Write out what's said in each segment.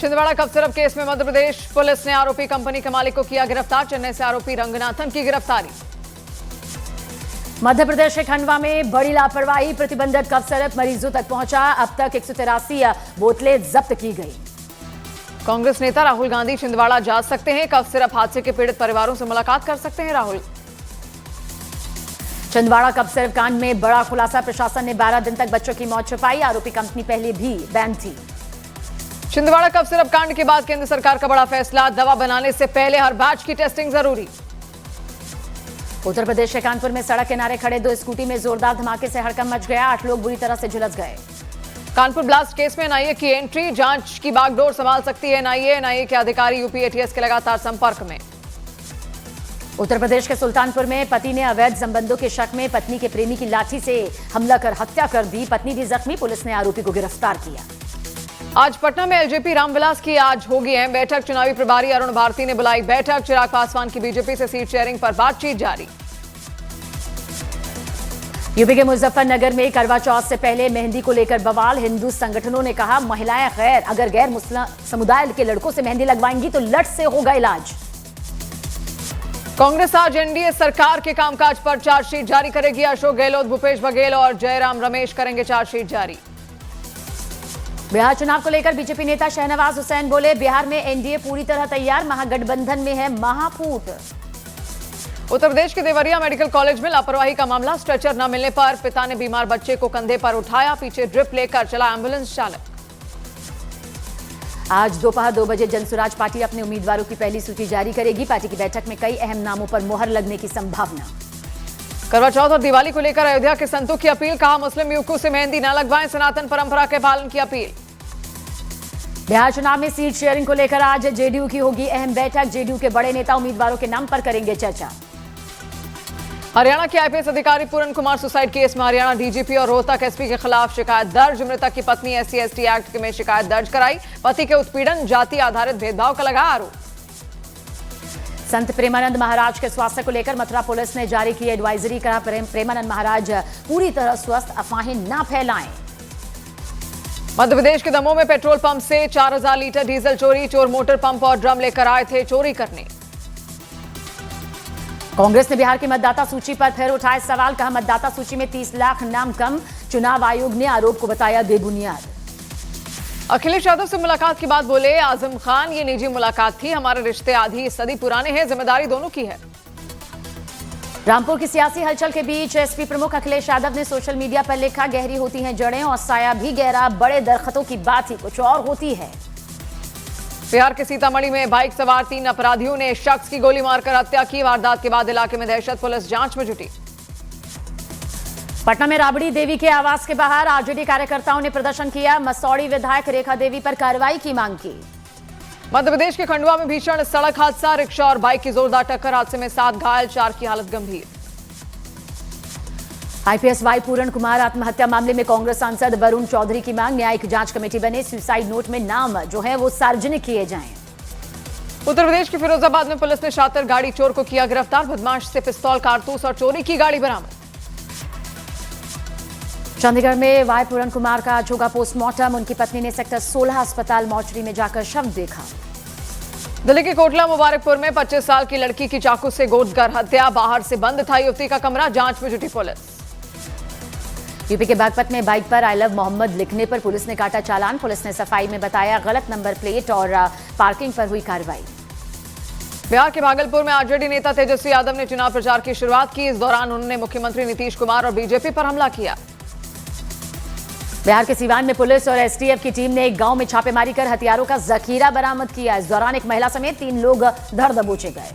Chhindwara cough syrup case में Madhya Pradesh police ने आरोपी कंपनी के मालिक को किया गिरफ्तार। चेन्नई से आरोपी रंगनाथन की गिरफ्तारी। मध्य प्रदेश के खंडवा में बड़ी लापरवाही, प्रतिबंधित कफ सिरप मरीजों तक पहुंचा। अब तक 183 बोतलें जब्त की गई। कांग्रेस नेता राहुल गांधी छिंदवाड़ा जा सकते हैं। कफ सिरप हादसे के पीड़ित परिवारों से मुलाकात कर सकते हैं राहुल। छिंदवाड़ा कफ सिरप कांड में बड़ा खुलासा, प्रशासन ने 12 दिन तक बच्चों की मौत छुपाई। आरोपी कंपनी पहले भी बैन थी। छिंदवाड़ा कफ सिरप कांड के बाद केंद्र सरकार का बड़ा फैसला, दवा बनाने से पहले हर बैच की टेस्टिंग जरूरी। उत्तर प्रदेश के कानपुर में सड़क किनारे खड़े 2 स्कूटी में जोरदार धमाके से हड़कंप मच गया। 8 लोग बुरी तरह से झुलस गए। कानपुर ब्लास्ट केस में एनआईए की एंट्री, जांच की बागडोर संभाल सकती है एनआईए के अधिकारी यूपी एटीएस के लगातार संपर्क में। उत्तर प्रदेश के सुल्तानपुर में पति ने अवैध संबंधों के शक में पत्नी के प्रेमी की लाठी से हमला कर हत्या कर दी। पत्नी भी जख्मी, पुलिस ने आरोपी को गिरफ्तार किया। आज पटना में एलजेपी रामविलास की आज होगी अहम बैठक। चुनावी प्रभारी अरुण भारती ने बुलाई बैठक। चिराग पासवान की बीजेपी से सीट शेयरिंग पर बातचीत जारी। यूपी के मुजफ्फरनगर में करवा चौथ से पहले मेहंदी को लेकर बवाल। हिंदू संगठनों ने कहा, महिलाएं अगर गैर मुस्लिम समुदाय के लड़कों से मेहंदी लगवाएंगी तो लट से होगा इलाज। कांग्रेस आज एनडीए सरकार के कामकाज पर चार्जशीट जारी करेगी। अशोक गहलोत, भूपेश बघेल और जयराम रमेश करेंगे चार्जशीट जारी। बिहार चुनाव को लेकर बीजेपी नेता शहनवाज हुसैन बोले, बिहार में एनडीए पूरी तरह तैयार, महागठबंधन में है महाफूट। उत्तर प्रदेश के देवरिया मेडिकल कॉलेज में लापरवाही का मामला, स्ट्रेचर न मिलने पर पिता ने बीमार बच्चे को कंधे पर उठाया, पीछे ड्रिप लेकर चला एम्बुलेंस चालक। आज दोपहर 2 बजे जनसुराज पार्टी अपने उम्मीदवारों की पहली सूची जारी करेगी। पार्टी की बैठक में कई अहम नामों पर मुहर लगने की संभावना। करवा चौथ और दिवाली को लेकर अयोध्या के संतों की अपील, कहा मुस्लिम युवकों से मेहंदी न लगवाएं, सनातन परंपरा के पालन की अपील। बिहार चुनाव में सीट शेयरिंग को लेकर आज जेडीयू की होगी अहम बैठक। जेडीयू के बड़े नेता उम्मीदवारों के नाम पर करेंगे चर्चा। हरियाणा के आईपीएस अधिकारी पूरन कुमार सुसाइड केस में हरियाणा डीजीपी और रोहतक एसपी के खिलाफ शिकायत दर्ज। मृतक की पत्नी SC/ST एक्ट में शिकायत दर्ज कराई। पति के उत्पीड़न, जाति आधारित भेदभाव का लगा आरोप। संत प्रेमानंद महाराज के स्वास्थ्य को लेकर मथुरा पुलिस ने जारी की एडवाइजरी। कहा, प्रेमानंद महाराज पूरी तरह स्वस्थ, अफवाहें ना फैलाएं। मध्य प्रदेश के दमोह में पेट्रोल पंप से 4000 लीटर डीजल चोरी। चोर मोटर पंप और ड्रम लेकर आए थे चोरी करने। कांग्रेस ने बिहार की मतदाता सूची पर फिर उठाए सवाल। कहा, मतदाता सूची में 30 लाख नाम कम। चुनाव आयोग ने आरोप को बताया बेबुनियाद। अखिलेश यादव से मुलाकात की बात बोले आजम खान, ये निजी मुलाकात थी, हमारे रिश्ते आधी सदी पुराने हैं, जिम्मेदारी दोनों की है। रामपुर की सियासी हलचल के बीच एसपी प्रमुख अखिलेश यादव ने सोशल मीडिया पर लिखा, गहरी होती हैं जड़ें और साया भी गहरा, बड़े दरख्तों की बात ही कुछ और होती है। बिहार के सीतामढ़ी में बाइक सवार 3 अपराधियों ने शख्स की गोली मारकर हत्या की। वारदात के बाद इलाके में दहशत, पुलिस जांच में जुटी। पटना में राबड़ी देवी के आवास के बाहर आरजेडी कार्यकर्ताओं ने प्रदर्शन किया। मसौड़ी विधायक रेखा देवी पर कार्रवाई की मांग की। मध्य प्रदेश के खंडवा में भीषण सड़क हादसा, रिक्शा और बाइक की जोरदार टक्कर, हादसे में 7 घायल, 4 की हालत गंभीर। आईपीएस वाई पूरन कुमार आत्महत्या मामले में कांग्रेस सांसद वरुण चौधरी की मांग, न्यायिक जांच कमेटी बने, सुसाइड नोट में नाम जो है वो सार्वजनिक किए जाएं। उत्तर प्रदेश के फिरोजाबाद में पुलिस ने शातिर गाड़ी चोर को किया गिरफ्तार। बदमाश से पिस्तौल, कारतूस और चोरी की गाड़ी बरामद। चंडीगढ़ में वाई पूरन कुमार का आज होगा पोस्टमार्टम। उनकी पत्नी ने सेक्टर 16 अस्पताल मोर्चरी में जाकर शव देखा। दिल्ली के कोटला मुबारकपुर में 25 साल की लड़की की चाकू से गोदकर हत्या, बाहर से बंद था युवती का कमरा, जांच में जुटी पुलिस। यूपी के बागपत में बाइक पर आई लव मोहम्मद लिखने पर पुलिस ने काटा चालान। पुलिस ने सफाई में बताया गलत नंबर प्लेट और पार्किंग पर हुई कार्रवाई। बिहार के भागलपुर में आरजेडी नेता तेजस्वी यादव ने चुनाव प्रचार की शुरुआत की। इस दौरान उन्होंने मुख्यमंत्री नीतीश कुमार और बीजेपी पर हमला किया। बिहार के सीवान में पुलिस और एसटीएफ की टीम ने एक गांव में छापेमारी कर हथियारों का जखीरा बरामद किया। इस दौरान एक महिला समेत 3 लोग धर दबोचे गए।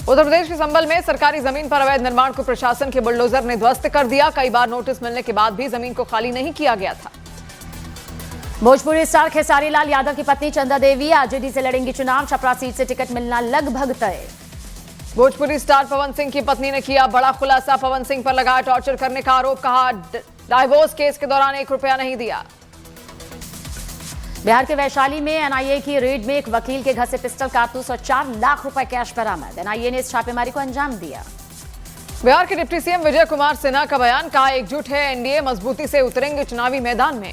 उत्तर प्रदेश के संभल में सरकारी जमीन पर अवैध निर्माण को प्रशासन के बुलडोजर ने ध्वस्त कर दिया। कई बार नोटिस मिलने के बाद भी जमीन को खाली नहीं किया गया था। भोजपुरी स्टार खेसारी लाल यादव की पत्नी चंदा देवी आरजेडी से लड़ेंगी चुनाव। छपरा सीट से टिकट मिलना लगभग तय। भोजपुरी स्टार पवन सिंह की पत्नी ने किया बड़ा खुलासा। पवन सिंह पर लगाया टॉर्चर करने का आरोप। कहा, डाइवोर्स केस के दौरान 1 रुपया नहीं दिया। बिहार के वैशाली में एनआईए की रेड में एक वकील के घर से पिस्टल, कारतूस और 4 लाख रुपए कैश बरामद। एनआईए ने इस छापेमारी को अंजाम दिया। बिहार के डिप्टी सीएम विजय कुमार सिन्हा का बयान, कहा एकजुट है एनडीए, मजबूती से उतरेंगे चुनावी मैदान में।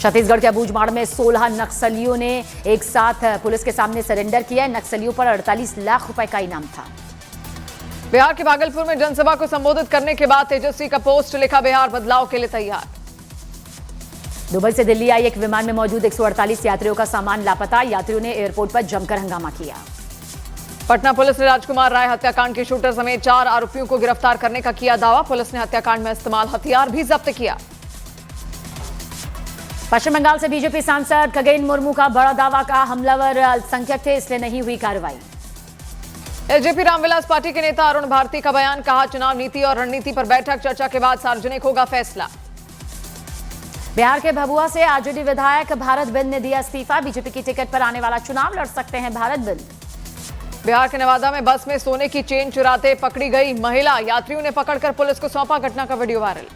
छत्तीसगढ़ के अबूझमाड़ में 16 नक्सलियों ने एक साथ पुलिस के सामने सरेंडर किया। नक्सलियों पर 48 लाख रुपए का इनाम था। बिहार के भागलपुर में जनसभा को संबोधित करने के बाद तेजस्वी का पोस्ट लिखा, बिहार बदलाव के लिए तैयार। दुबई से दिल्ली आई एक विमान में मौजूद 148 यात्रियों का सामान लापता। यात्रियों ने एयरपोर्ट पर जमकर हंगामा किया। पटना पुलिस ने राजकुमार राय हत्याकांड के शूटर समेत 4 आरोपियों को गिरफ्तार करने का किया दावा। पुलिस ने हत्याकांड में इस्तेमाल हथियार भी जब्त किया। पश्चिम बंगाल से बीजेपी सांसद खगेन मुर्मू का बड़ा दावा, का हमलावर अल्पसंख्यक थे इसलिए नहीं हुई कार्रवाई। एलजेपी रामविलास पार्टी के नेता अरुण भारती का बयान, कहा चुनाव नीति और रणनीति पर बैठक, चर्चा के बाद सार्वजनिक होगा फैसला। बिहार के भभुआ से आरजेडी विधायक भारत बिंद ने दिया इस्तीफा। बीजेपी की टिकट पर आने वाला चुनाव लड़ सकते हैं भारत बिंद। बिहार के नवादा में बस में सोने की चेन चुराते पकड़ी गई महिला, यात्रियों ने पकड़कर पुलिस को सौंपा। घटना का वीडियो वायरल।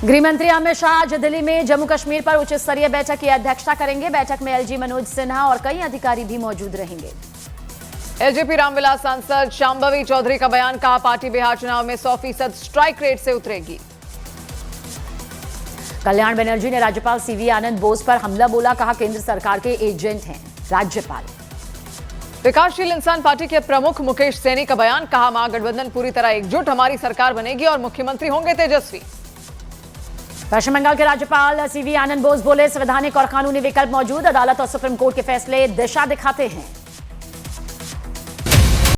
गृह मंत्री अमित शाह आज दिल्ली में जम्मू कश्मीर पर उच्च स्तरीय बैठक की अध्यक्षता करेंगे। बैठक में एलजी मनोज सिन्हा और कई अधिकारी भी मौजूद रहेंगे। एलजेपी रामविलास सांसद शांभवी चौधरी का बयान, कहा पार्टी बिहार चुनाव में 100% स्ट्राइक रेट से उतरेगी। कल्याण बनर्जी ने राज्यपाल सीवी आनंद बोस पर हमला बोला, कहा केंद्र सरकार के एजेंट हैं राज्यपाल। विकासशील इंसान पार्टी के प्रमुख मुकेश सैनी का बयान, कहा महागठबंधन पूरी तरह एकजुट, हमारी सरकार बनेगी और मुख्यमंत्री होंगे तेजस्वी। पश्चिम बंगाल के राज्यपाल सीवी आनंद बोस बोले, संवैधानिक और कानूनी विकल्प मौजूद, अदालत और सुप्रीम कोर्ट के फैसले दिशा दिखाते हैं।